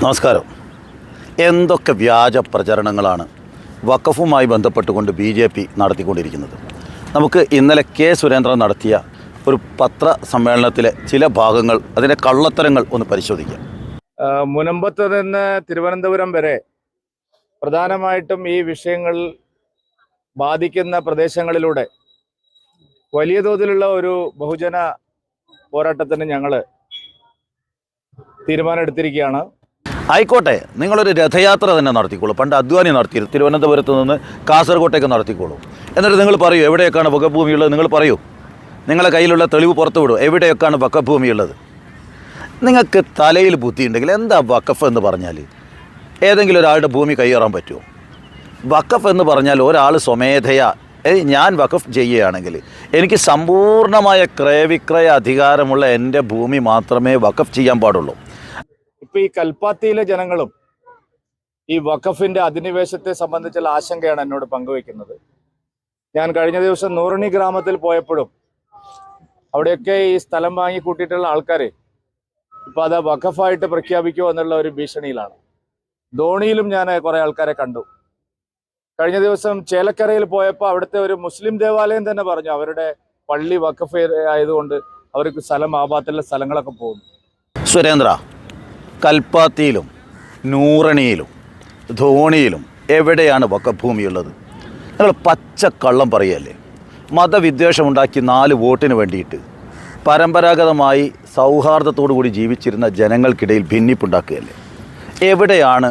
നമസ്കാരം. എന്തൊക്കെ വ്യാജ പ്രചരണങ്ങളാണ് വഖഫുമായി ബന്ധപ്പെട്ടുകൊണ്ട് BJP നടത്തിക്കൊണ്ടിരിക്കുന്നത്. നമുക്ക് ഇന്നലെ കെ സുരേന്ദ്രൻ നടത്തിയ ഒരു പത്രസമ്മേളനത്തിലെ ചില ഭാഗങ്ങൾ, അതിൻ്റെ കള്ളത്തരങ്ങൾ ഒന്ന് പരിശോധിക്കാം. മുനമ്പത്ത് നിന്ന് തിരുവനന്തപുരം വരെ പ്രധാനമായിട്ടും ഈ വിഷയങ്ങൾ ബാധിക്കുന്ന പ്രദേശങ്ങളിലൂടെ വലിയ തോതിലുള്ള ഒരു ബഹുജന പോരാട്ടത്തിന് ഞങ്ങൾ തീരുമാനമെടുത്തിരിക്കുകയാണ്. ആയിക്കോട്ടെ, നിങ്ങളൊരു രഥയാത്ര തന്നെ നടത്തിക്കോളൂ. പണ്ട് അദ്വാനി നടത്തിയിരുന്നു, തിരുവനന്തപുരത്ത് നിന്ന് കാസർഗോട്ടേക്ക് നടത്തിക്കോളൂ. എന്നിട്ട് നിങ്ങൾ പറയൂ എവിടെയൊക്കെയാണ് വഖഫ് ഭൂമിയുള്ളത്. നിങ്ങൾ പറയൂ, നിങ്ങളെ കയ്യിലുള്ള തെളിവ് പുറത്തു വിടൂ, എവിടെയൊക്കെയാണ് വഖഫ് ഭൂമിയുള്ളത്. നിങ്ങൾക്ക് തലയിൽ ബുദ്ധിയുണ്ടെങ്കിൽ എന്താ വഖഫ് എന്ന് പറഞ്ഞാൽ? ഏതെങ്കിലും ഒരാളുടെ ഭൂമി കയ്യേറാൻ പറ്റുമോ? വഖഫ് എന്ന് പറഞ്ഞാൽ ഒരാൾ സ്വമേധയാ ഞാൻ വഖഫ് ചെയ്യുകയാണെങ്കിൽ എനിക്ക് സമ്പൂർണ്ണമായ ക്രയവിക്രയ അധികാരമുള്ള എൻ്റെ ഭൂമി മാത്രമേ വഖഫ് ചെയ്യാൻ പാടുള്ളൂ. ഇപ്പൊ ഈ കൽപ്പാത്തിയിലെ ജനങ്ങളും ഈ വഖഫിന്റെ അധിനിവേശത്തെ സംബന്ധിച്ചുള്ള ആശങ്കയാണ് എന്നോട് പങ്കുവെക്കുന്നത്. ഞാൻ കഴിഞ്ഞ ദിവസം നൂറണി ഗ്രാമത്തിൽ പോയപ്പോഴും അവിടെയൊക്കെ ഈ സ്ഥലം വാങ്ങി കൂട്ടിയിട്ടുള്ള ആൾക്കാർ ഇപ്പൊ അത് വഖഫായിട്ട് പ്രഖ്യാപിക്കുമോ എന്നുള്ള ഒരു ഭീഷണിയിലാണ്. ധോണിയിലും ഞാൻ കുറെ ആൾക്കാരെ കണ്ടു. കഴിഞ്ഞ ദിവസം ചേലക്കരയിൽ പോയപ്പോൾ അവിടുത്തെ ഒരു മുസ്ലിം ദേവാലയം തന്നെ പറഞ്ഞു അവരുടെ പള്ളി വഖഫ് ആയതുകൊണ്ട് അവർക്ക് സ്ഥലം ആവാത്തുള്ള സ്ഥലങ്ങളൊക്കെ പോകുന്നു. സുരേന്ദ്ര, കൽപ്പാത്തിയിലും നൂറണിയിലും ധോണിയിലും എവിടെയാണ് വഖഫ് ഭൂമിയുള്ളത്? നിങ്ങൾ പച്ചക്കള്ളം പറയല്ലേ. മതവിദ്വേഷമുണ്ടാക്കി 4 വോട്ടിന് വേണ്ടിയിട്ട് പരമ്പരാഗതമായി സൗഹാർദ്ദത്തോടു കൂടി ജീവിച്ചിരുന്ന ജനങ്ങൾക്കിടയിൽ ഭിന്നിപ്പുണ്ടാക്കുകയല്ലേ. എവിടെയാണ്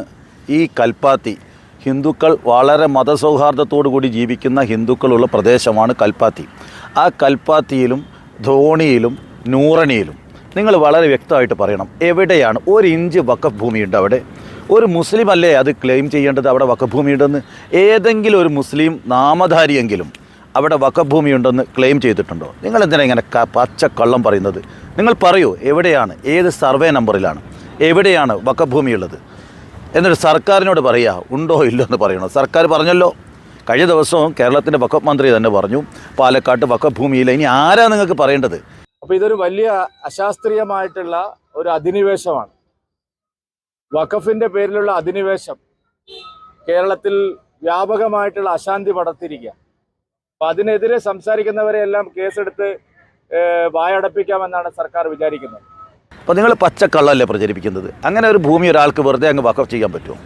ഈ കൽപ്പാത്തി? ഹിന്ദുക്കൾ വളരെ മതസൗഹാർദ്ദത്തോടു കൂടി ജീവിക്കുന്ന ഹിന്ദുക്കളുള്ള പ്രദേശമാണ് കൽപ്പാത്തി. ആ കൽപ്പാത്തിയിലും ധോണിയിലും നൂറണിയിലും നിങ്ങൾ വളരെ വ്യക്തമായിട്ട് പറയണം എവിടെയാണ് 1 ഇഞ്ച് വഖഫ് ഭൂമിയുണ്ട് അവിടെ. ഒരു മുസ്ലിം അല്ലേ അത് ക്ലെയിം ചെയ്യേണ്ടത് അവിടെ വഖഫ് ഭൂമിയുണ്ടെന്ന്? ഏതെങ്കിലും ഒരു മുസ്ലിം നാമധാരിയെങ്കിലും അവിടെ വഖഫ് ഭൂമിയുണ്ടെന്ന് ക്ലെയിം ചെയ്തിട്ടുണ്ടോ? നിങ്ങൾ എന്തിനാണ് ഇങ്ങനെ പച്ചക്കള്ളം പറയുന്നത്? നിങ്ങൾ പറയൂ എവിടെയാണ്, ഏത് സർവേ നമ്പറിലാണ്, എവിടെയാണ് വഖഫ് ഭൂമിയുള്ളത്? എന്നിട്ട് സർക്കാരിനോട് പറയുക ഉണ്ടോ ഇല്ലോ എന്ന് പറയണോ? സർക്കാർ പറഞ്ഞല്ലോ. കഴിഞ്ഞ ദിവസവും കേരളത്തിൻ്റെ വഖഫ് മന്ത്രി തന്നെ പറഞ്ഞു പാലക്കാട്ട് വഖഫ് ഭൂമിയില്ല. ഇനി ആരാ നിങ്ങൾക്ക് പറയേണ്ടത്? അപ്പൊ ഇതൊരു വലിയ അശാസ്ത്രീയമായിട്ടുള്ള ഒരു അധിനിവേശമാണ്. വഖഫിന്റെ പേരിലുള്ള അധിനിവേശം കേരളത്തിൽ വ്യാപകമായിട്ടുള്ള അശാന്തി പടർത്തിരിക്കുക. അപ്പൊ അതിനെതിരെ സംസാരിക്കുന്നവരെ എല്ലാം കേസെടുത്ത് വായടപ്പിക്കാമെന്നാണ് സർക്കാർ വിചാരിക്കുന്നത്. അപ്പോൾ നിങ്ങൾ പച്ചക്കള്ളല്ലേ പ്രചരിപ്പിക്കുന്നത്? അങ്ങനെ ഒരു ഭൂമി ഒരാൾക്ക് വെറുതെ അങ്ങ് വഖഫ് ചെയ്യാൻ പറ്റുമോ?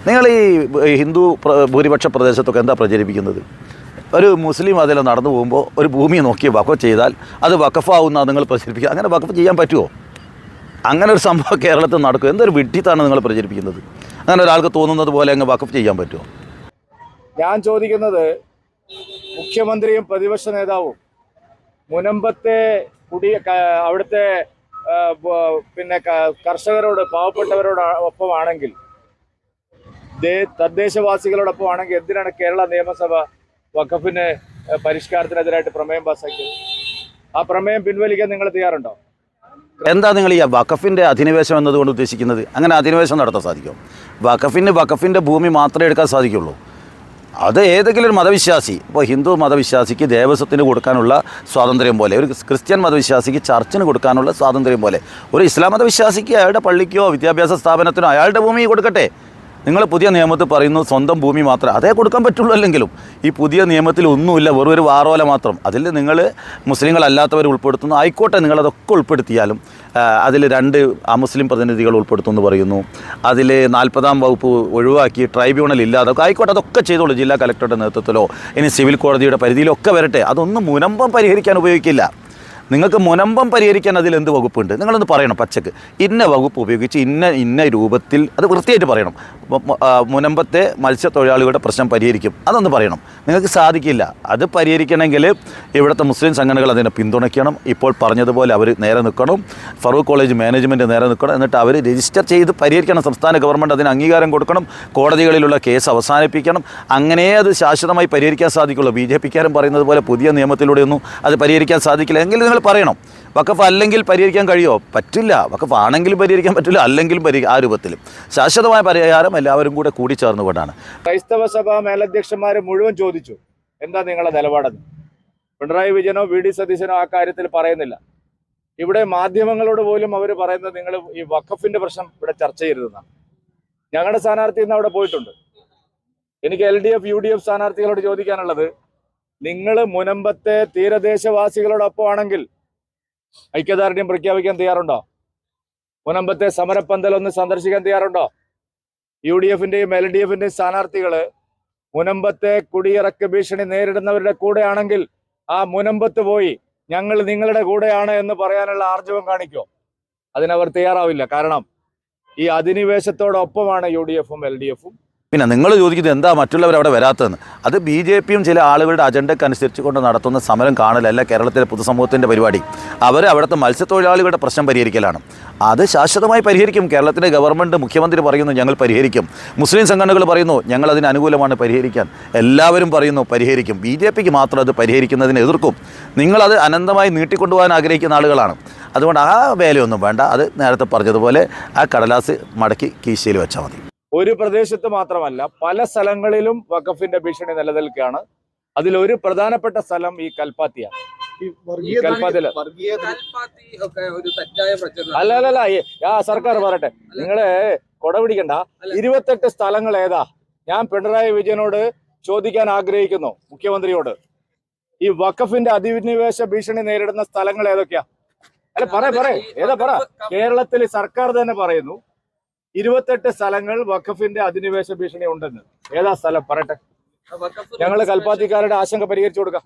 നിങ്ങൾ ഈ ഹിന്ദു ഭൂരിപക്ഷ പ്രദേശത്തൊക്കെ എന്താ പ്രചരിപ്പിക്കുന്നത്? ഒരു മുസ്ലിം അതിൽ നടന്നു പോകുമ്പോൾ ഒരു ഭൂമി നോക്കി വഖഫ് ചെയ്താൽ അത് വഖഫാവുന്ന നിങ്ങൾ പ്രചരിപ്പിക്കുക. അങ്ങനെ വഖഫ് ചെയ്യാൻ പറ്റുമോ? അങ്ങനെ ഒരു സംഭവം കേരളത്തിൽ നടക്കും. എന്തൊരു വിഡ്ഢിത്താണ് നിങ്ങൾ പ്രചരിപ്പിക്കുന്നത്? അങ്ങനെ ഒരാൾക്ക് തോന്നുന്നത് പോലെ അങ്ങ് വഖഫ് ചെയ്യാൻ പറ്റുമോ? ഞാൻ ചോദിക്കുന്നത്, മുഖ്യമന്ത്രിയും പ്രതിപക്ഷ നേതാവും മുനമ്പത്തെ അവിടുത്തെ പിന്നെ കർഷകരോട്, പാവപ്പെട്ടവരോട് ഒപ്പമാണെങ്കിൽ, തദ്ദേശവാസികളോടൊപ്പം ആണെങ്കിൽ എന്തിനാണ് കേരള നിയമസഭ വഖഫിന് പരിഷ്കാരത്തിനെതിരായിട്ട് പ്രമേയം പാസാക്കിയത്? ആ പ്രമേയം പിൻവലിക്കാൻ നിങ്ങൾ തയ്യാറുണ്ടോ? എന്താ നിങ്ങൾ ഈ വഖഫിൻ്റെ അധിനിവേശം എന്നതുകൊണ്ട് ഉദ്ദേശിക്കുന്നത്? അങ്ങനെ അധിനിവേശം നടത്താൻ സാധിക്കും? വഖഫിൻ്റെ ഭൂമി മാത്രമേ എടുക്കാൻ സാധിക്കുള്ളൂ. അത് ഏതെങ്കിലും ഒരു മതവിശ്വാസി, ഇപ്പോൾ ഹിന്ദു മതവിശ്വാസിക്ക് ദേവസ്വത്തിന് കൊടുക്കാനുള്ള സ്വാതന്ത്ര്യം പോലെ, ഒരു ക്രിസ്ത്യൻ മതവിശ്വാസിക്ക് ചർച്ചിന് കൊടുക്കാനുള്ള സ്വാതന്ത്ര്യം പോലെ, ഒരു ഇസ്ലാം മതവിശ്വാസിക്ക് അയാളുടെ പള്ളിക്കോ വിദ്യാഭ്യാസ സ്ഥാപനത്തിനോ അയാളുടെ ഭൂമി കൊടുക്കട്ടെ. നിങ്ങൾ പുതിയ നിയമത്തിൽ പറയുന്നു സ്വന്തം ഭൂമി മാത്രമേ അതേ കൊടുക്കാൻ പറ്റുള്ളൂ. അല്ലെങ്കിലും ഈ പുതിയ നിയമത്തിൽ ഒന്നുമില്ല, വെറും ഒരു വാറോല മാത്രം. അതിൽ നിങ്ങൾ മുസ്ലിങ്ങളല്ലാത്തവർ ഉൾപ്പെടുത്തുന്നു. ആയിക്കോട്ടെ, നിങ്ങളതൊക്കെ ഉൾപ്പെടുത്തിയാലും അതിൽ 2 അമുസ്ലിം പ്രതിനിധികൾ ഉൾപ്പെടുത്തുമെന്ന് പറയുന്നു. അതിൽ 40-ാം വകുപ്പ് ഒഴിവാക്കി ട്രൈബ്യൂണൽ ഇല്ലാതെ ആയിക്കോട്ടെ, അതൊക്കെ ചെയ്തോളൂ. ജില്ലാ കലക്ടറുടെ നേതൃത്വത്തിലോ ഇനി സിവിൽ കോടതിയുടെ പരിധിയിലോ ഒക്കെ വരട്ടെ. അതൊന്നും മുനമ്പം പരിഹരിക്കാൻ ഉപയോഗിക്കില്ല. നിങ്ങൾക്ക് മുനമ്പം പരിഹരിക്കാൻ അതിൽ എന്ത് വകുപ്പുണ്ട്? നിങ്ങളൊന്ന് പറയണം പച്ചക്ക്. ഇന്ന വകുപ്പ് ഉപയോഗിച്ച് ഇന്ന രൂപത്തിൽ അത് വൃത്തിയായിട്ട് പറയണം. മുനമ്പത്തെ മത്സ്യത്തൊഴിലാളികളുടെ പ്രശ്നം പരിഹരിക്കും, അതൊന്ന് പറയണം. നിങ്ങൾക്ക് സാധിക്കില്ല. അത് പരിഹരിക്കണമെങ്കിൽ ഇവിടുത്തെ മുസ്ലിം സംഘടനകൾ അതിനെ പിന്തുണയ്ക്കണം. ഇപ്പോൾ പറഞ്ഞതുപോലെ അവർ നേരെ നിൽക്കണം. ഫറൂഖ് കോളേജ് മാനേജ്മെൻറ്റ് നേരെ നിൽക്കണം. എന്നിട്ട് അവർ രജിസ്റ്റർ ചെയ്ത് പരിഹരിക്കണം. സംസ്ഥാന ഗവൺമെൻറ് അതിന് അംഗീകാരം കൊടുക്കണം. കോടതികളിലുള്ള കേസ് അവസാനിപ്പിക്കണം. അങ്ങനെ അത് ശാശ്വതമായി പരിഹരിക്കാൻ സാധിക്കുള്ളൂ. BJPക്കാരും പറയുന്നത് പോലെ പുതിയ നിയമത്തിലൂടെയൊന്നും അത് പരിഹരിക്കാൻ സാധിക്കില്ല. എങ്കിൽ നിങ്ങൾ പറയണം. വഖഫ് അല്ലെങ്കിൽ പരിഹരിക്കാൻ കഴിയുമോ? പറ്റില്ല. വഖഫ് ആണെങ്കിലും പരിഹരിക്കാൻ പറ്റില്ല, അല്ലെങ്കിലും ആ രൂപത്തിലും ശാശ്വതമായ പരിഹാരം എല്ലാവരും കൂടി ചേർന്നുകൊണ്ടാണ്. ക്രൈസ്തവ സഭാ മേലധ്യക്ഷന്മാർ മുഴുവൻ ചോദിച്ചു എന്താ നിങ്ങളുടെ നിലപാടെന്ന്. പിണറായി വിജയനോ VD സതീശനോ ആ കാര്യത്തിൽ പറയുന്നില്ല. ഇവിടെ മാധ്യമങ്ങളോട് പോലും അവർ പറയുന്നത് നിങ്ങൾ ഈ വഖഫിന്റെ പ്രശ്നം ഇവിടെ ചർച്ച ചെയ്യരുതെന്നാണ്. ഞങ്ങളുടെ സ്ഥാനാർത്ഥി ഇന്ന് അവിടെ പോയിട്ടുണ്ട്. എനിക്ക് LDF UDF സ്ഥാനാർത്ഥികളോട് ചോദിക്കാനുള്ളത്, നിങ്ങൾ മുനമ്പത്തെ തീരദേശവാസികളോടൊപ്പം ആണെങ്കിൽ ഐക്യദാർഢ്യം പ്രഖ്യാപിക്കാൻ തയ്യാറുണ്ടോ? മുനമ്പത്തെ സമരപ്പന്തൽ ഒന്ന് സന്ദർശിക്കാൻ തയ്യാറുണ്ടോ? UDFന്റെയും LDFന്റെയും സ്ഥാനാർത്ഥികള് മുനമ്പത്തെ കുടിയിറക്ക് ഭീഷണി നേരിടുന്നവരുടെ കൂടെയാണെങ്കിൽ ആ മുനമ്പത്ത് പോയി ഞങ്ങൾ നിങ്ങളുടെ കൂടെയാണ് എന്ന് പറയാനുള്ള ആർജവം കാണിക്കോ? അതിനവർ തയ്യാറാവില്ല. കാരണം ഈ അധിനിവേശത്തോടൊപ്പമാണ് UDFും LDFും. പിന്നെ നിങ്ങൾ ചോദിക്കുന്നത് എന്താ മറ്റുള്ളവർ അവിടെ വരാത്തതെന്ന്. അത് BJPയും ചില ആളുകളുടെ അജണ്ടയ്ക്ക് അനുസരിച്ച് കൊണ്ട് നടത്തുന്ന സമരം കാണലല്ല കേരളത്തിലെ പൊതുസമൂഹത്തിൻ്റെ പരിപാടി. അവർ അവിടുത്തെ മത്സ്യത്തൊഴിലാളികളുടെ പ്രശ്നം പരിഹരിക്കലാണ്. അത് ശാശ്വതമായി പരിഹരിക്കും. കേരളത്തിലെ ഗവൺമെൻറ്, മുഖ്യമന്ത്രി പറയുന്നു ഞങ്ങൾ പരിഹരിക്കും. മുസ്ലിം സംഘടനകൾ പറയുന്നു ഞങ്ങൾ അതിന് അനുകൂലമാണ് പരിഹരിക്കാൻ. എല്ലാവരും പറയുന്നു പരിഹരിക്കും. BJPക്ക് മാത്രം അത് പരിഹരിക്കുന്നതിനെ എതിർക്കും. നിങ്ങളത് അനന്തമായി നീട്ടിക്കൊണ്ടുപോകാൻ ആഗ്രഹിക്കുന്ന ആളുകളാണ്. അതുകൊണ്ട് ആ വേലയൊന്നും വേണ്ട. അത് നേരത്തെ പറഞ്ഞതുപോലെ ആ കടലാസ് മടക്കി കീശയിൽ വെച്ചാൽ മതി. ഒരു പ്രദേശത്ത് മാത്രമല്ല, പല സ്ഥലങ്ങളിലും വഖഫിന്റെ ഭീഷണി നിലനിൽക്കുകയാണ്. അതിലൊരു പ്രധാനപ്പെട്ട സ്ഥലം ഈ കൽപ്പാത്തിയാണ്. അല്ല സർക്കാർ പറയട്ടെ, നിങ്ങള് കൊട പിടിക്കണ്ട. 28 സ്ഥലങ്ങൾ ഏതാ? ഞാൻ പിണറായി വിജയനോട് ചോദിക്കാൻ ആഗ്രഹിക്കുന്നു, മുഖ്യമന്ത്രിയോട്, ഈ വഖഫിന്റെ അധിനിവേശ ഭീഷണി നേരിടുന്ന സ്ഥലങ്ങൾ ഏതൊക്കെയാ? അല്ല പറ ഏതാ പറ. കേരളത്തിൽ സർക്കാർ തന്നെ പറയുന്നു 28 സ്ഥലങ്ങൾ വഖഫിന്റെ അധിനിവേശ ഭീഷണി ഉണ്ടെന്ന്. ഏതാ സ്ഥലം പറയട്ടെ? ഞങ്ങൾ കൽപ്പാത്തിക്കാരുടെ ആശങ്ക പരിഹരിച്ചു കൊടുക്കാം.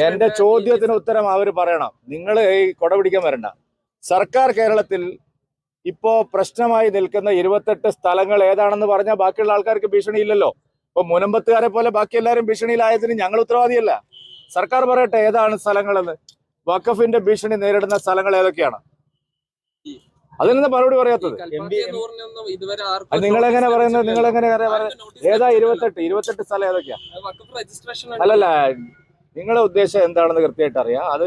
എന്റെ ചോദ്യത്തിന് ഉത്തരം അവർ പറയണം. നിങ്ങൾ ഈ കൊട പിടിക്കാൻ വരണ്ട. സർക്കാർ കേരളത്തിൽ ഇപ്പോ പ്രശ്നമായി നിൽക്കുന്ന 28 സ്ഥലങ്ങൾ ഏതാണെന്ന് പറഞ്ഞാൽ ബാക്കിയുള്ള ആൾക്കാർക്ക് ഭീഷണി ഇല്ലല്ലോ. ഇപ്പൊ മുനമ്പത്തുകാരെ പോലെ ബാക്കി എല്ലാവരും ഭീഷണിയിലായതിന് ഞങ്ങൾ ഉത്തരവാദിയല്ല. സർക്കാർ പറയട്ടെ ഏതാണ് സ്ഥലങ്ങളെന്ന്. വഖഫിന്റെ ഭീഷണി നേരിടുന്ന സ്ഥലങ്ങൾ ഏതൊക്കെയാണ്? അതിനെന്താ മറുപടി പറയാത്തത്? നിങ്ങളെങ്ങനെ പറയുന്നത്? നിങ്ങളെങ്ങനെ ഏതാ 28 സ്ഥലം ഏതൊക്കെയാ? അല്ലല്ല, നിങ്ങളുടെ ഉദ്ദേശം എന്താണെന്ന് കൃത്യമായിട്ട് അറിയാം. അത്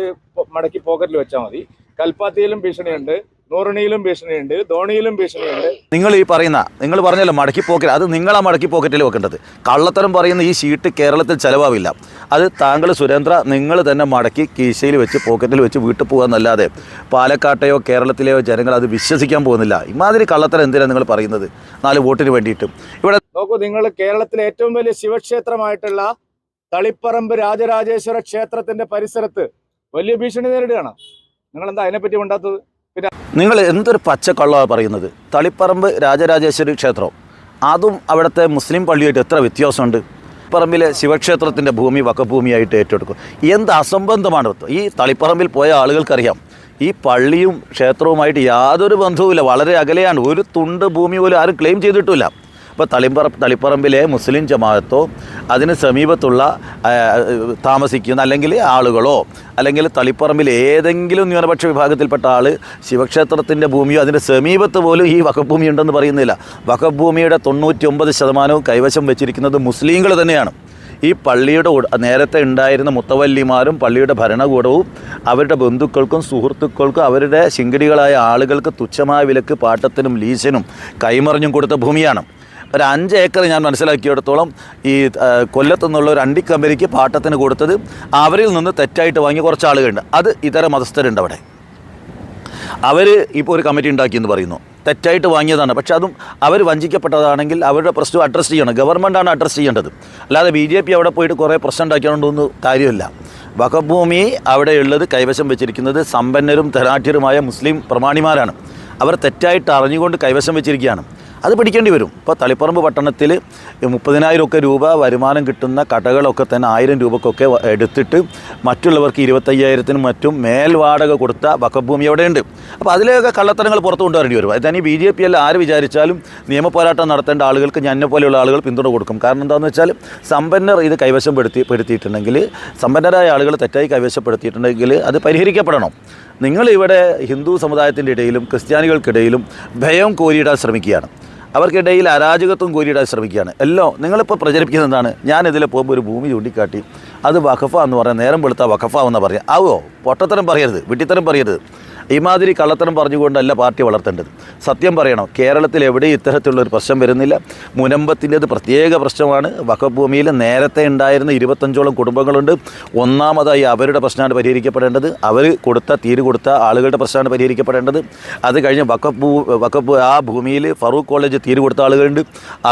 മടക്കി പോക്കറ്റിൽ വെച്ചാൽ മതി. കൽപ്പാത്തിയിലും ഭീഷണിയുണ്ട്, നൂറണിയിലും ഭീഷണിയുണ്ട്, ധോണിയിലും ഭീഷണിയുണ്ട്. നിങ്ങൾ പറഞ്ഞല്ലോ മടക്കി പോക്കറ്റ്. അത് നിങ്ങളാ മടക്കി പോക്കറ്റിൽ വെക്കേണ്ടത്. കള്ളത്തരം പറയുന്ന ഈ ഷീറ്റ് കേരളത്തിൽ ചിലവാവില്ല. അത് താങ്കൾ സുരേന്ദ്ര നിങ്ങൾ തന്നെ മടക്കി കീശയിൽ വെച്ച് പോക്കറ്റിൽ വെച്ച് വീട്ടിൽ പോകാമെന്നല്ലാതെ പാലക്കാട്ടെയോ കേരളത്തിലെയോ ജനങ്ങൾ അത് വിശ്വസിക്കാൻ പോകുന്നില്ല. ഇമാതിരി കള്ളത്തരം എന്തിനാണ് നിങ്ങൾ പറയുന്നത്? 4 വോട്ടിന് വേണ്ടിയിട്ടും. ഇവിടെ നോക്കൂ, നിങ്ങൾ കേരളത്തിലെ ഏറ്റവും വലിയ ശിവക്ഷേത്രമായിട്ടുള്ള തളിപ്പറമ്പ് രാജരാജേശ്വര ക്ഷേത്രത്തിന്റെ പരിസരത്ത് വലിയ ഭീഷണി നേരിടുകയാണ്. നിങ്ങൾ എന്താ അതിനെപ്പറ്റി ഉണ്ടാത്തത്? പിന്നെ നിങ്ങൾ എന്തൊരു പച്ചക്കള്ളമാണ് പറയുന്നത്. തളിപ്പറമ്പ് രാജരാജേശ്വരി ക്ഷേത്രം, അതും അവിടുത്തെ മുസ്ലിം പള്ളിയായിട്ട് എത്ര വ്യത്യാസമുണ്ട്? പറമ്പിലെ ശിവക്ഷേത്രത്തിൻ്റെ ഭൂമി വഖഫ് ഭൂമിയായിട്ട് ഏറ്റെടുക്കും. എന്ത് അസംബന്ധമാണ്. ഈ തളിപ്പറമ്പിൽ പോയ ആളുകൾക്കറിയാം ഈ പള്ളിയും ക്ഷേത്രവുമായിട്ട് യാതൊരു ബന്ധവുമില്ല. വളരെ അകലെയാണ്. ഒരു തുണ്ട് ഭൂമി പോലും ആരും ക്ലെയിം ചെയ്തിട്ടില്ല. ഇപ്പോൾ തളിപ്പറമ്പിലെ മുസ്ലിം ജമാഅത്തോ അതിന് സമീപത്തുള്ള താമസിക്കുന്ന അല്ലെങ്കിൽ ആളുകളോ അല്ലെങ്കിൽ തളിപ്പറമ്പിൽ ഏതെങ്കിലും ന്യൂനപക്ഷ വിഭാഗത്തിൽപ്പെട്ട ആൾ ശിവക്ഷേത്രത്തിൻ്റെ ഭൂമിയോ അതിൻ്റെ സമീപത്ത് പോലും ഈ വഖഫ് ഭൂമി ഉണ്ടെന്ന് പറയുന്നില്ല. വഖഫ് ഭൂമിയുടെ 99% കൈവശം വെച്ചിരിക്കുന്നത് മുസ്ലിങ്ങൾ തന്നെയാണ്. ഈ പള്ളിയുടെ നേരത്തെ ഉണ്ടായിരുന്ന മുത്തവല്ലിമാരും പള്ളിയുടെ ഭരണകൂടവും അവരുടെ ബന്ധുക്കൾക്കും സുഹൃത്തുക്കൾക്കും അവരുടെ ശിങ്കടികളായ ആളുകൾക്ക് തുച്ഛമായ വിലക്ക് പാട്ടത്തിനും ലീസിനും കൈമറിഞ്ഞും കൊടുത്ത ഭൂമിയാണ്. ഒരു 5 ഏക്കർ ഞാൻ മനസ്സിലാക്കിയിടത്തോളം ഈ കൊല്ലത്തുനിന്നുള്ള ഒരു അണ്ടി കമ്പനിക്ക് പാട്ടത്തിന് കൊടുത്തത് അവരിൽ നിന്ന് തെറ്റായിട്ട് വാങ്ങിയ കുറച്ച് ആളുകളുണ്ട്. അത് ഇതര മതസ്ഥരുണ്ട് അവിടെ. അവർ ഇപ്പോൾ ഒരു കമ്മിറ്റി ഉണ്ടാക്കിയെന്ന് പറയുന്നു. തെറ്റായിട്ട് വാങ്ങിയതാണ്. പക്ഷെ അതും അവർ വഞ്ചിക്കപ്പെട്ടതാണെങ്കിൽ അവരുടെ പ്രശ്നം അഡ്രസ്സ് ചെയ്യണം. ഗവൺമെൻറ്റാണ് അഡ്രസ്സ് ചെയ്യേണ്ടത്. അല്ലാതെ BJP അവിടെ പോയിട്ട് കുറേ പ്രശ്നം ഉണ്ടാക്കിയോണ്ടൊന്നും കാര്യമില്ല. വഖഫ് ഭൂമി അവിടെയുള്ളത് കൈവശം വെച്ചിരിക്കുന്നത് സമ്പന്നരും ധനാഢ്യരുമായ മുസ്ലിം പ്രമാണിമാരാണ്. അവർ തെറ്റായിട്ട് അറിഞ്ഞുകൊണ്ട് കൈവശം വെച്ചിരിക്കുകയാണ്. അത് പിടിക്കേണ്ടി വരും. ഇപ്പോൾ തളിപ്പറമ്പ് പട്ടണത്തിൽ 30,000 രൂപ വരുമാനം കിട്ടുന്ന കടകളൊക്കെ തന്നെ 1000 രൂപക്കൊക്കെ എടുത്തിട്ട് മറ്റുള്ളവർക്ക് 25,000 മറ്റും മേൽവാടക കൊടുത്ത വഖഫ് ഭൂമി അവിടെയുണ്ട്. അപ്പോൾ അതിലെയൊക്കെ കള്ളത്തരങ്ങൾ പുറത്തു കൊണ്ടുവരേണ്ടി വരും. അതിന് BJP അല്ല ആര് വിചാരിച്ചാലും നിയമപോരാട്ടം നടത്തേണ്ട ആളുകൾക്ക് എന്നെ പോലെയുള്ള ആളുകൾ പിന്തുണ കൊടുക്കും. കാരണം എന്താണെന്ന് വെച്ചാൽ സമ്പന്നർ ഇത് പെടുത്തിയിട്ടുണ്ടെങ്കിൽ സമ്പന്നരായ ആളുകൾ തെറ്റായി കൈവശപ്പെടുത്തിയിട്ടുണ്ടെങ്കിൽ അത് പരിഹരിക്കപ്പെടണം. നിങ്ങളിവിടെ ഹിന്ദു സമുദായത്തിൻ്റെ ഇടയിലും ക്രിസ്ത്യാനികൾക്കിടയിലും ഭയം കോരിയിടാൻ ശ്രമിക്കുകയാണ്. അവർക്കിടയിൽ അരാജകത്വം കോരിയിടാൻ ശ്രമിക്കുകയാണ്. എല്ലാം നിങ്ങളിപ്പോൾ പ്രചരിപ്പിക്കുന്നത് എന്താണ്? ഞാനിതിൽ പോകുമ്പോൾ ഒരു ഭൂമി ചൂണ്ടിക്കാട്ടി അത് വഖഫ എന്ന് പറയാൻ നേരം വെളുത്താൽ വഖഫ എന്ന് പറയാം. ആവോ? പൊട്ടത്തരം പറയരുത്, വിട്ടിത്തരം പറയരുത്. ഇമാതിരി കള്ളത്തരം പറഞ്ഞുകൊണ്ടല്ല പാർട്ടി വളർത്തേണ്ടത്. സത്യം പറയണം, കേരളത്തിൽ എവിടെയും ഇത്തരത്തിലുള്ളൊരു പ്രശ്നം വരുന്നില്ല. മുനമ്പത്തിൻ്റെത് പ്രത്യേക പ്രശ്നമാണ്. വഖഫ് ഭൂമിയിൽ നേരത്തെ ഉണ്ടായിരുന്ന 25ഓളം കുടുംബങ്ങളുണ്ട്. ഒന്നാമതായി അവരുടെ പ്രശ്നമാണ് പരിഹരിക്കപ്പെടേണ്ടത്. അവർ തീര് കൊടുത്ത ആളുകളുടെ പ്രശ്നമാണ് പരിഹരിക്കപ്പെടേണ്ടത്. അത് കഴിഞ്ഞ് വഖഫ് ആ ഭൂമിയിൽ ഫറൂഖ് കോളേജ് തീര് കൊടുത്ത ആളുകളുണ്ട്.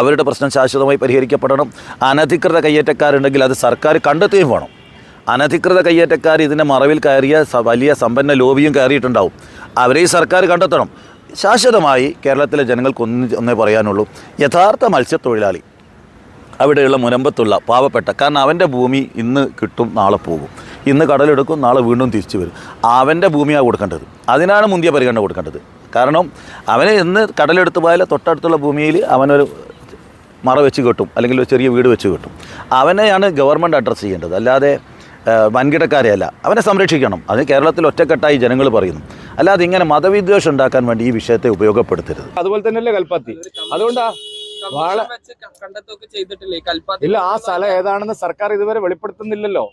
അവരുടെ പ്രശ്നം ശാശ്വതമായി പരിഹരിക്കപ്പെടണം. അനധികൃത കയ്യേറ്റക്കാരുണ്ടെങ്കിൽ അത് സർക്കാർ കണ്ടെത്തുകയും വേണം. അനധികൃത കയ്യേറ്റക്കാർ ഇതിൻ്റെ മറവിൽ കയറിയ വലിയ സമ്പന്ന ലോബിയും കയറിയിട്ടുണ്ടാവും. അവരെ ഈ സർക്കാർ കണ്ടെത്തണം. ശാശ്വതമായി കേരളത്തിലെ ജനങ്ങൾക്ക് ഒന്നേ പറയാനുള്ളൂ, യഥാർത്ഥ മത്സ്യത്തൊഴിലാളി അവിടെയുള്ള മുനമ്പത്തുള്ള പാവപ്പെട്ട, കാരണം അവൻ്റെ ഭൂമി ഇന്ന് കിട്ടും, നാളെ പോകും. ഇന്ന് കടലെടുക്കും, നാളെ വീണ്ടും തിരിച്ചു വരും. അവൻ്റെ ഭൂമിയാണ് കൊടുക്കേണ്ടത്. അതിനാണ് മുന്തിയ പരിഗണന കൊടുക്കേണ്ടത്. കാരണം അവന് ഇന്ന് കടലെടുത്ത് പോയാൽ തൊട്ടടുത്തുള്ള ഭൂമിയിൽ അവനൊരു മറ വെച്ച് കെട്ടും, അല്ലെങ്കിൽ ഒരു ചെറിയ വീട് വെച്ച് കെട്ടും. അവനെയാണ് ഗവൺമെൻറ് അഡ്രസ്സ് ചെയ്യേണ്ടത്, അല്ലാതെ വൻകിടക്കാരെയല്ല. അവനെ സംരക്ഷിക്കണം. അത് കേരളത്തിൽ ഒറ്റക്കെട്ടായി ജനങ്ങൾ പറയുന്നു. അല്ലാതെ ഇങ്ങനെ മതവിദ്വേഷം ഉണ്ടാക്കാൻ വേണ്ടി ഈ വിഷയത്തെ ഉപയോഗപ്പെടുത്തരുത്. അതുപോലെ തന്നെയല്ലേ കൽപ്പാത്തി. അതുകൊണ്ടാ ഇല്ല, ആ സ്ഥലം ഏതാണെന്ന് സർക്കാർ ഇതുവരെ വെളിപ്പെടുത്തുന്നില്ലല്ലോ.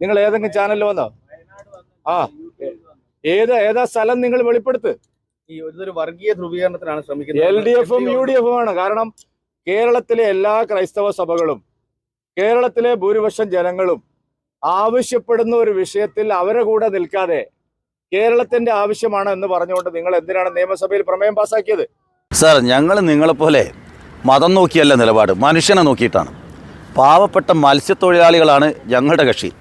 നിങ്ങൾ ഏതെങ്കിലും ചാനലിൽ വന്നോ? ഏതാ സ്ഥലം നിങ്ങൾ വെളിപ്പെടുത്ത്. ഇതൊരു വർഗീയ ധ്രുവീകരണത്തിനാണ് ശ്രമിക്കുന്നത്. LDF-ഉം UDF-ഉം ആണ്. കാരണം കേരളത്തിലെ എല്ലാ ക്രൈസ്തവ സഭകളും കേരളത്തിലെ ഭൂരിപക്ഷം ജനങ്ങളും ആവശ്യപ്പെടുന്ന ഒരു വിഷയത്തിൽ അവരെ കൂടെ നിൽക്കാതെ കേരളത്തിന്റെ ആവശ്യമാണ് എന്ന് പറഞ്ഞുകൊണ്ട് നിങ്ങൾ എന്തിനാണ് നിയമസഭയിൽ പ്രമേയം പാസ്സാക്കിയത്? സാർ, ഞങ്ങൾ നിങ്ങളെപ്പോലെ മതം നോക്കിയല്ല നിലപാട്, മനുഷ്യനെ നോക്കിയിട്ടാണ്. പാവപ്പെട്ട മത്സ്യത്തൊഴിലാളികളാണ് ഞങ്ങളുടെ കക്ഷി.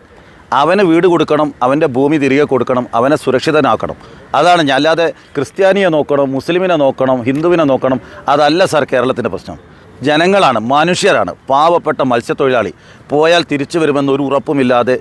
അവന് വീട് കൊടുക്കണം, അവൻ്റെ ഭൂമി തിരികെ കൊടുക്കണം, അവനെ സുരക്ഷിതനാക്കണം. അതാണ് ഞാൻ. അല്ലാതെ ക്രിസ്ത്യാനിയെ നോക്കണം, മുസ്ലിമിനെ നോക്കണം, ഹിന്ദുവിനെ നോക്കണം, അതല്ല സാർ കേരളത്തിൻ്റെ പ്രശ്നം. ജനങ്ങളാണ്, മനുഷ്യരാണ്. പാവപ്പെട്ട മത്സ്യത്തൊഴിലാളി പോയാൽ തിരിച്ചു വരുമെന്ന് ഒരു ഉറപ്പുമില്ലാതെ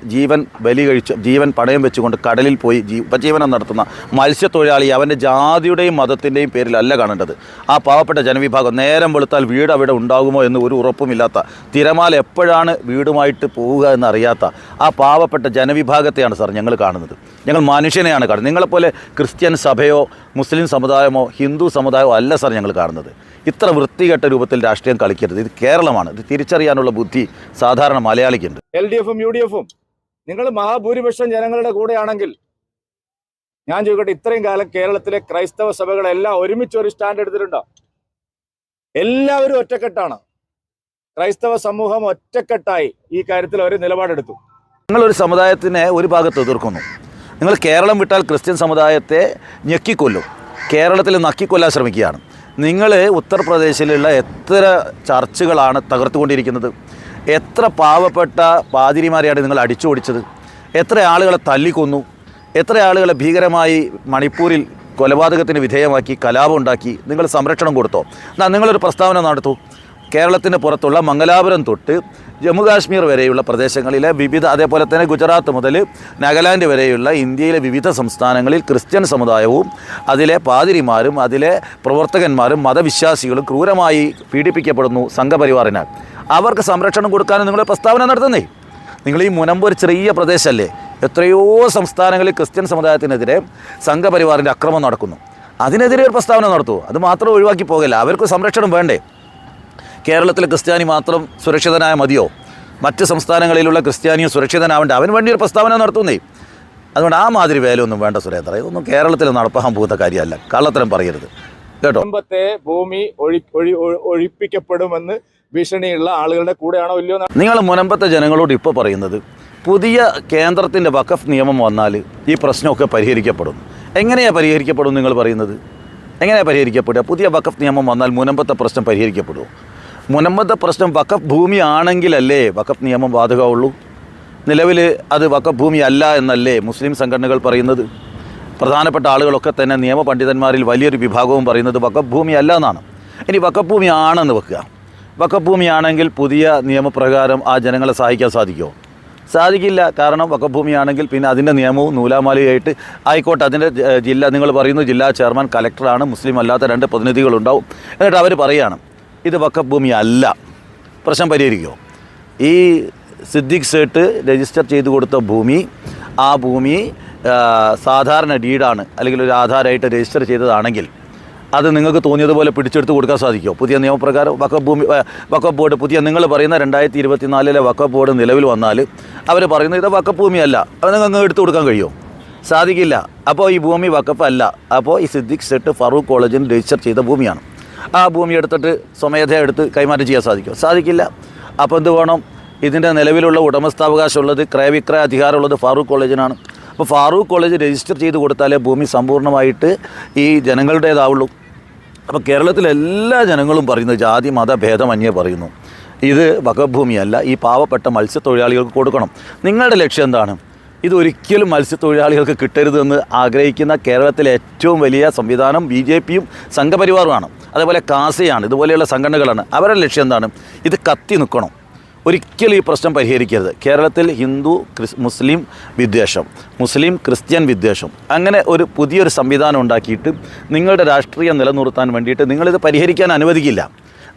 ജീവൻ പണയം വെച്ചുകൊണ്ട് കടലിൽ പോയി ഉപജീവനം നടത്തുന്ന മത്സ്യത്തൊഴിലാളി അവൻ്റെ ജാതിയുടെയും മതത്തിൻ്റെയും പേരിലല്ല കാണേണ്ടത്. ആ പാവപ്പെട്ട ജനവിഭാഗം നേരം വെളുത്താൽ വീട് അവിടെ ഉണ്ടാകുമോ എന്ന് ഒരു ഉറപ്പുമില്ലാത്ത, തിരമാല എപ്പോഴാണ് വീടുമായിട്ട് പോവുക എന്നറിയാത്ത ആ പാവപ്പെട്ട ജനവിഭാഗത്തെയാണ് സാർ ഞങ്ങൾ കാണുന്നത്. ഞങ്ങൾ മനുഷ്യനെയാണ് കാണുന്നത്. നിങ്ങളെപ്പോലെ ക്രിസ്ത്യൻ സഭയോ മുസ്ലിം സമുദായമോ ഹിന്ദു സമുദായമോ അല്ല സാർ ഞങ്ങൾ കാണുന്നത്. ഇത്ര വൃത്തികെട്ട രൂപത്തിൽ രാഷ്ട്രീയം കളിക്കരുത്. ഇത് കേരളമാണ്. ഇത് തിരിച്ചറിയാനുള്ള ബുദ്ധി സാധാരണ മലയാളിക്കുണ്ട്. LDF-ഉം UDF-ഉം നിങ്ങൾ മഹാഭൂരിപക്ഷം ജനങ്ങളുടെ കൂടെയാണെങ്കിൽ ഞാൻ ചോദിക്കട്ടെ, ഇത്രയും കാലം കേരളത്തിലെ ക്രൈസ്തവ സഭകളെല്ലാം ഒരുമിച്ച് ഒരു സ്റ്റാൻഡ് എടുത്തിട്ടുണ്ടോ? എല്ലാവരും ഒറ്റക്കെട്ടാണ്. ക്രൈസ്തവ സമൂഹം ഒറ്റക്കെട്ടായി ഈ കാര്യത്തിൽ ഒരു നിലപാടെടുത്തു. നിങ്ങളൊരു സമുദായത്തിനെ ഒരു ഭാഗത്ത് എതിർക്കുന്നു. നിങ്ങൾ കേരളം വിട്ടാൽ ക്രിസ്ത്യൻ സമുദായത്തെ ഞെക്കിക്കൊല്ലും. കേരളത്തിൽ നക്കിക്കൊല്ലാൻ ശ്രമിക്കുകയാണ്. നിങ്ങൾ ഉത്തർപ്രദേശിലുള്ള എത്ര ചർച്ചുകളാണ് തകർത്തുകൊണ്ടിരിക്കുന്നത്? എത്ര പാവപ്പെട്ട പാതിരിമാരെയാണ് നിങ്ങൾ അടിച്ചോടിച്ചത്? എത്ര ആളുകളെ തല്ലിക്കൊന്നു? എത്ര ആളുകളെ ഭീകരമായി മണിപ്പൂരിൽ കൊലപാതകത്തിന് വിധേയമാക്കി കലാപം ഉണ്ടാക്കി? നിങ്ങൾ സംരക്ഷണം കൊടുത്തോ? നിങ്ങളൊരു പ്രസ്താവന നടത്തൂ. കേരളത്തിന് പുറത്തുള്ള മംഗലാപുരം തൊട്ട് ജമ്മു കാശ്മീർ വരെയുള്ള പ്രദേശങ്ങളിലെ വിവിധ, അതേപോലെ തന്നെ ഗുജറാത്ത് മുതൽ നാഗാലാൻഡ് വരെയുള്ള ഇന്ത്യയിലെ വിവിധ സംസ്ഥാനങ്ങളിൽ ക്രിസ്ത്യൻ സമുദായവും അതിലെ പാതിരിമാരും അതിലെ പ്രവർത്തകന്മാരും മതവിശ്വാസികളും ക്രൂരമായി പീഡിപ്പിക്കപ്പെടുന്നു സംഘപരിവാറിനാൽ. അവർക്ക് സംരക്ഷണം കൊടുക്കാനും നിങ്ങൾ പ്രസ്താവന നടത്തുന്നേ. നിങ്ങൾ ഈ മുനമ്പ് ഒരു ചെറിയ പ്രദേശമല്ലേ? എത്രയോ സംസ്ഥാനങ്ങളിൽ ക്രിസ്ത്യൻ സമുദായത്തിനെതിരെ സംഘപരിവാറിൻ്റെ അക്രമം നടക്കുന്നു. അതിനെതിരെ ഒരു പ്രസ്താവന നടത്തൂ. അത് മാത്രം ഒഴിവാക്കി പോകില്ല. അവർക്ക് സംരക്ഷണം വേണ്ടേ? കേരളത്തിലെ ക്രിസ്ത്യാനി മാത്രം സുരക്ഷിതനായ മതിയോ? മറ്റ് സംസ്ഥാനങ്ങളിലുള്ള ക്രിസ്ത്യാനിയും സുരക്ഷിതനാവേണ്ട, അവന് വേണ്ടി ഒരു പ്രസ്താവന നടത്തുന്നേ. അതുകൊണ്ട് ആ മാതിരി വേലയൊന്നും വേണ്ട സുരേന്ദ്ര. ഇതൊന്നും കേരളത്തിൽ നടപ്പാൻ പോകുന്ന കാര്യമല്ല. കള്ളത്തരം പറയരുത് കേട്ടോ. കുടുംബത്തെ ഭൂമി ഒഴിപ്പിക്കപ്പെടുമെന്ന് ഭീഷണിയുള്ള ആളുകളുടെ കൂടെയാണോ ഇല്ലയോ? നിങ്ങൾ മുനമ്പത്തെ ജനങ്ങളോട് ഇപ്പോൾ പറയുന്നത്, പുതിയ കേന്ദ്രത്തിൻ്റെ വഖഫ് നിയമം വന്നാൽ ഈ പ്രശ്നമൊക്കെ പരിഹരിക്കപ്പെടും. എങ്ങനെയാണ് പരിഹരിക്കപ്പെടും നിങ്ങൾ പറയുന്നത്? എങ്ങനെയാണ് പരിഹരിക്കപ്പെടുക? പുതിയ വഖഫ് നിയമം വന്നാൽ മുനമ്പത്തെ പ്രശ്നം പരിഹരിക്കപ്പെടുമോ? മുനമ്പത്തെ പ്രശ്നം വഖഫ് ഭൂമി ആണെങ്കിലല്ലേ വഖഫ് നിയമം ബാധകമുള്ളൂ? നിലവിൽ അത് വഖഫ് ഭൂമി അല്ല എന്നല്ലേ മുസ്ലിം സംഘടനകൾ പറയുന്നത്? പ്രധാനപ്പെട്ട ആളുകളൊക്കെ തന്നെ നിയമപണ്ഡിതന്മാരിൽ വലിയൊരു വിഭാഗവും പറയുന്നത് വഖഫ് ഭൂമി അല്ല എന്നാണ്. ഇനി വഖഫ് ഭൂമി ആണെന്ന് വെക്കുക. വഖഫ് ഭൂമിയാണെങ്കിൽ പുതിയ നിയമപ്രകാരം ആ ജനങ്ങളെ സഹായിക്കാൻ സാധിക്കുമോ? സാധിക്കില്ല. കാരണം വഖഫ് ഭൂമിയാണെങ്കിൽ പിന്നെ അതിൻ്റെ നിയമവും നൂലാമാലയായിട്ട് ആയിക്കോട്ടെ. അതിൻ്റെ നിങ്ങൾ പറയുന്നു ജില്ലാ ചെയർമാൻ, കലക്ടറാണ്, മുസ്ലിം അല്ലാത്ത 2 പ്രതിനിധികളുണ്ടാവും. എന്നിട്ട് അവർ പറയുകയാണ് ഇത് വഖഫ് ഭൂമി അല്ല. പ്രശ്നം പരിഹരിക്കുമോ? ഈ സിദ്ദിഖ് സേട്ട് രജിസ്റ്റർ ചെയ്ത് കൊടുത്ത ഭൂമി, ആ ഭൂമി സാധാരണ ഡീഡാണ്, അല്ലെങ്കിൽ ഒരു ആധാരമായിട്ട് രജിസ്റ്റർ ചെയ്തതാണെങ്കിൽ അത് നിങ്ങൾക്ക് തോന്നിയതുപോലെ പിടിച്ചെടുത്ത് കൊടുക്കാൻ സാധിക്കുമോ? പുതിയ നിയമപ്രകാരം വഖഫ് ബോർഡ് പുതിയ നിങ്ങൾ പറയുന്ന 2024 വഖഫ് ബോർഡ് നിലവിൽ വന്നാൽ അവർ പറയുന്നത് ഇത് വഖഫ് ഭൂമിയല്ല, അത് നിങ്ങൾക്ക് എടുത്തു കൊടുക്കാൻ കഴിയുമോ? സാധിക്കില്ല. അപ്പോൾ ഈ ഭൂമി വഖഫ് അല്ല. അപ്പോൾ ഈ സിദ്ദിഖ് സെട്ട് ഫറൂഖ് കോളേജിന് രജിസ്റ്റർ ചെയ്ത ഭൂമിയാണ്. ആ ഭൂമി എടുത്തിട്ട് സ്വമേധയാ എടുത്ത് കൈമാറ്റം ചെയ്യാൻ സാധിക്കുമോ? സാധിക്കില്ല. അപ്പോൾ എന്ത് വേണം? ഇതിൻ്റെ നിലവിലുള്ള ഉടമസ്ഥാവകാശമുള്ളത്, ക്രയവിക്രയ അധികാരമുള്ളത് ഫാറൂഖ് കോളേജിനാണ്. അപ്പോൾ ഫാറൂഖ് കോളേജ് രജിസ്റ്റർ ചെയ്ത് കൊടുത്താലേ ഭൂമി സമ്പൂർണ്ണമായിട്ട് ഈ ജനങ്ങളുടേതാവുള്ളൂ. അപ്പോൾ കേരളത്തിലെ എല്ലാ ജനങ്ങളും പറയുന്നത് ജാതി മത ഭേദമന്യേ പറയുന്നു, ഇത് വഖഫ് ഭൂമിയല്ല, ഈ പാവപ്പെട്ട മത്സ്യത്തൊഴിലാളികൾക്ക് കൊടുക്കണം. നിങ്ങളുടെ ലക്ഷ്യം എന്താണ്? ഇതൊരിക്കലും മത്സ്യത്തൊഴിലാളികൾക്ക് കിട്ടരുതെന്ന് ആഗ്രഹിക്കുന്ന കേരളത്തിലെ ഏറ്റവും വലിയ സംവിധാനം BJPയും സംഘപരിവാറുമാണ്. അതേപോലെ കാസയാണ്, ഇതുപോലെയുള്ള സംഘടനകളാണ്. അവരുടെ ലക്ഷ്യം എന്താണ്? ഇത് കത്തി നിൽക്കണം. ഒരിക്കലും ഈ പ്രശ്നം പരിഹരിക്കരുത്. കേരളത്തിൽ ഹിന്ദു മുസ്ലിം വിദ്വേഷം, മുസ്ലിം ക്രിസ്ത്യൻ വിദ്വേഷം, അങ്ങനെ ഒരു പുതിയൊരു സംവിധാനം ഉണ്ടാക്കിയിട്ട് നിങ്ങളുടെ രാഷ്ട്രീയം നിലനിർത്താൻ വേണ്ടിയിട്ട് നിങ്ങളിത് പരിഹരിക്കാൻ അനുവദിക്കില്ല.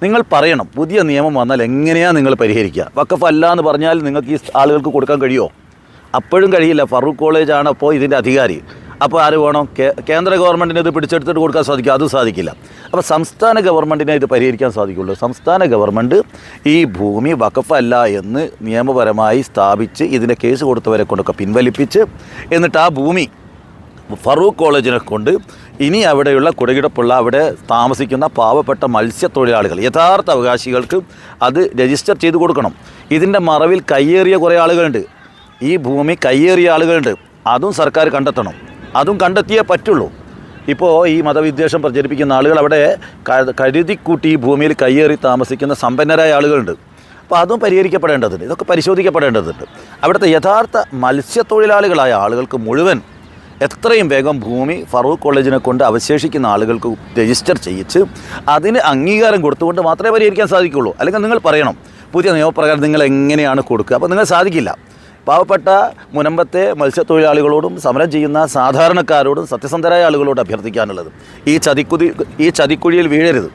നിങ്ങൾ പറയണം, പുതിയ നിയമം വന്നാൽ എങ്ങനെയാണ് നിങ്ങൾ പരിഹരിക്കുക? വഖഫ് അല്ല എന്ന് പറഞ്ഞാൽ നിങ്ങൾക്ക് ഈ ആളുകൾക്ക് കൊടുക്കാൻ കഴിയുമോ? അപ്പോഴും കഴിയില്ല. ഫറൂഖ് കോളേജാണ് അപ്പോൾ ഇതിൻ്റെ അധികാരി. അപ്പോൾ ആര് വേണം? കേന്ദ്ര ഗവൺമെൻറ്റിന് ഇത് പിടിച്ചെടുത്തിട്ട് കൊടുക്കാൻ സാധിക്കും? അതും സാധിക്കില്ല. അപ്പോൾ സംസ്ഥാന ഗവൺമെൻറ്റിനെ ഇത് പരിഹരിക്കാൻ സാധിക്കുള്ളൂ. സംസ്ഥാന ഗവൺമെൻറ് ഈ ഭൂമി വഖഫ് അല്ല എന്ന് നിയമപരമായി സ്ഥാപിച്ച് ഇതിൻ്റെ കേസ് കൊടുത്തവരെ കൊണ്ടൊക്കെ പിൻവലിപ്പിച്ച് എന്നിട്ട് ആ ഭൂമി ഫറൂഖ് കോളേജിനെ കൊണ്ട് ഇനി അവിടെയുള്ള കുടകിടപ്പുള്ള അവിടെ താമസിക്കുന്ന പാവപ്പെട്ട മത്സ്യത്തൊഴിലാളികൾ, യഥാർത്ഥ അവകാശികൾക്ക് അത് രജിസ്റ്റർ ചെയ്ത് കൊടുക്കണം. ഇതിൻ്റെ മറവിൽ കയ്യേറിയ കുറേ ആളുകളുണ്ട്. ഈ ഭൂമി കയ്യേറിയ ആളുകളുണ്ട്. അതും സർക്കാർ കണ്ടെത്തണം. അതും കണ്ടെത്തിയേ പറ്റുള്ളൂ. ഇപ്പോൾ ഈ മതവിദ്വേഷം പ്രചരിപ്പിക്കുന്ന ആളുകൾ അവിടെ കരുതിക്കൂട്ടി ഈ ഭൂമിയിൽ കയ്യേറി താമസിക്കുന്ന സമ്പന്നരായ ആളുകളുണ്ട്. അപ്പോൾ അതും പരിഹരിക്കപ്പെടേണ്ടതുണ്ട്. ഇതൊക്കെ പരിശോധിക്കപ്പെടേണ്ടതുണ്ട്. അവിടുത്തെ യഥാർത്ഥ മത്സ്യത്തൊഴിലാളികളായ ആളുകൾക്ക് മുഴുവൻ എത്രയും വേഗം ഭൂമി ഫറൂഖ് കോളേജിനെ കൊണ്ട് അവശേഷിക്കുന്ന ആളുകൾക്ക് രജിസ്റ്റർ ചെയ്യിച്ച് അതിന് അംഗീകാരം കൊടുത്തുകൊണ്ട് മാത്രമേ പരിഹരിക്കാൻ സാധിക്കുള്ളൂ. അല്ലെങ്കിൽ നിങ്ങൾ പറയണം പുതിയ നിയമപ്രകാരം നിങ്ങൾ എങ്ങനെയാണ് കൊടുക്കുക. അപ്പോൾ നിങ്ങൾ സാധിക്കില്ല. പാവപ്പെട്ട മുനമ്പത്തെ മത്സ്യത്തൊഴിലാളികളോടും സമരം ചെയ്യുന്ന സാധാരണക്കാരോടും സത്യസന്ധരായ ആളുകളോട് അഭ്യർത്ഥിക്കാനുള്ളത് ഈ ചതിക്കുഴിയിൽ വീഴരുത്.